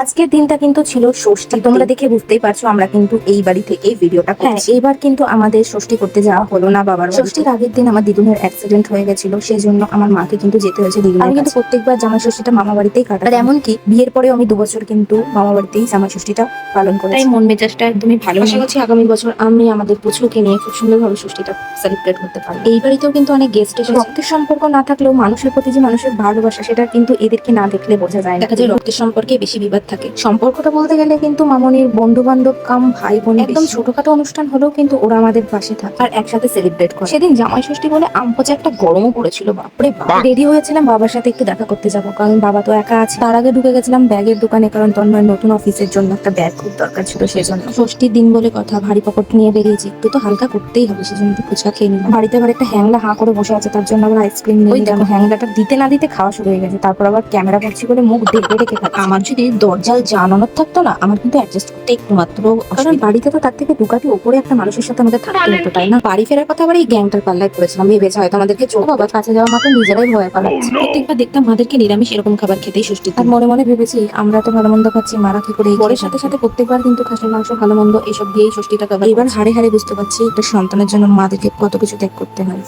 আজকের দিনটা কিন্তু ছিল ষষ্ঠী। তোমরা দেখে বুঝতেই পারছো আমরা কিন্তু এই বাড়ি থেকে ভিডিওটা করছি। এবার কিন্তু আমাদের ষষ্ঠী করতে যাওয়া হলো না বাবার বাড়ি। ষষ্ঠীর আগের দিন আমার দিদুনের অ্যাক্সিডেন্ট হয়ে গেছিল, সেই জন্য আমার মাকে কিন্তু যেতে হয়েছে দিদুনের। আমি কিন্তু প্রত্যেকবার জামাই ষষ্ঠীটা মামা বাড়িতেই কাটাই। আর এমনকি বিয়ের পরেও আমি 2 বছর কিন্তু মামা বাড়িতেই জামাই ষষ্ঠীটা পালন করেছি। তাই মন মেজাজটা একদমই ভালো। আশা করছি আগামী বছর আমি আমাদের পুচকুকে নিয়ে খুব সুন্দরভাবে ষষ্ঠীটা সেলিব্রেট করতে পারবো। এই বাড়িতেও কিন্তু অনেক গেস্ট এসেছে। রক্তের সম্পর্ক না থাকলেও মানুষের প্রতি যে মানুষের ভালোবাসা, সেটা কিন্তু এদেরকে না দেখলে বোঝা যায় না। দেখা যায় রক্তের সম্পর্কে বেশি বিবাদ থাকে। সম্পর্কটা বলতে গেলে কিন্তু মামনির বন্ধু বান্ধব কাম ভাই বোন, একদম ছোটখাটো অনুষ্ঠান হলেও কিন্তু ওরা আমাদের পাশে থাকে আর একসাথে সেলিব্রেট করে। সেদিন জামাই ষষ্ঠী বলে আমপচে একটা গরমও পড়েছিল, বাপরে বাপ। রেডি হয়েছিলাম বাবার সাথে একটু দেখা করতে যাবো, কারণ বাবা তো একা আছে। তার আগে ঢুকে গেছিলাম ব্যাগের দোকানে, কারণ তন্ময়ের নতুন অফিসের জন্য একটা ব্যাগ খুব দরকার ছিল। সেজন্য ষষ্ঠীর দিন বলে কথা, ভারী পকেট নিয়ে বেরিয়েছি, একটু তো হালকা করতেই হবে, সেজন্য একটু ফুচকা খেয়ে নিলাম। বাড়িতে আবার একটা হ্যাংলা হাঁ করে বসে আছে, তার জন্য আবার আইসক্রিম নিয়ে নিলাম। হ্যাংলাটা দিতে না দিতে খাওয়া শুরু হয়ে গেছে, তারপর আবার ক্যামেরা করছি বলে মুখ ঢেকে রেখে খাচ্ছি। আমার যদি দরজাল জানানোর থাকতো না, আমার কিন্তু অ্যাডজাস্ট করতে একটু মাত্র, কারণ বাড়িতে তো তার থেকে দুকাটি উপরে একটা মানুষের সাথে আমাদের থাকতে হতো, তাই না? বাড়ি ফেরার কথা আবার এই গ্যাংটার পাল্লায় পড়েছিলাম, ভেবেছে হয়তো আমাদেরকে চোখ বাবা কাছে যাওয়া মাত্র নিজেরাই ভয় পালাচ্ছে। প্রত্যেকবার দেখতাম মাদেরকে নিরামিষ এরকম খাবার খেতেই ষষ্ঠী, আর মনে মনে ভেবেছি আমরা তো ভালো মন্দ খাচ্ছি, মারা কি করে। পরের সাথে সাথে প্রত্যেকবার কিন্তু খাসির মাংস ভালো মন্দ এসব দিয়েই ষষ্ঠীটা খাবার। এবার হাড়ে হাড়ে বুঝতে পারছি একটা সন্তানের জন্য মাদেরকে কত কিছু ত্যাগ করতে হয়।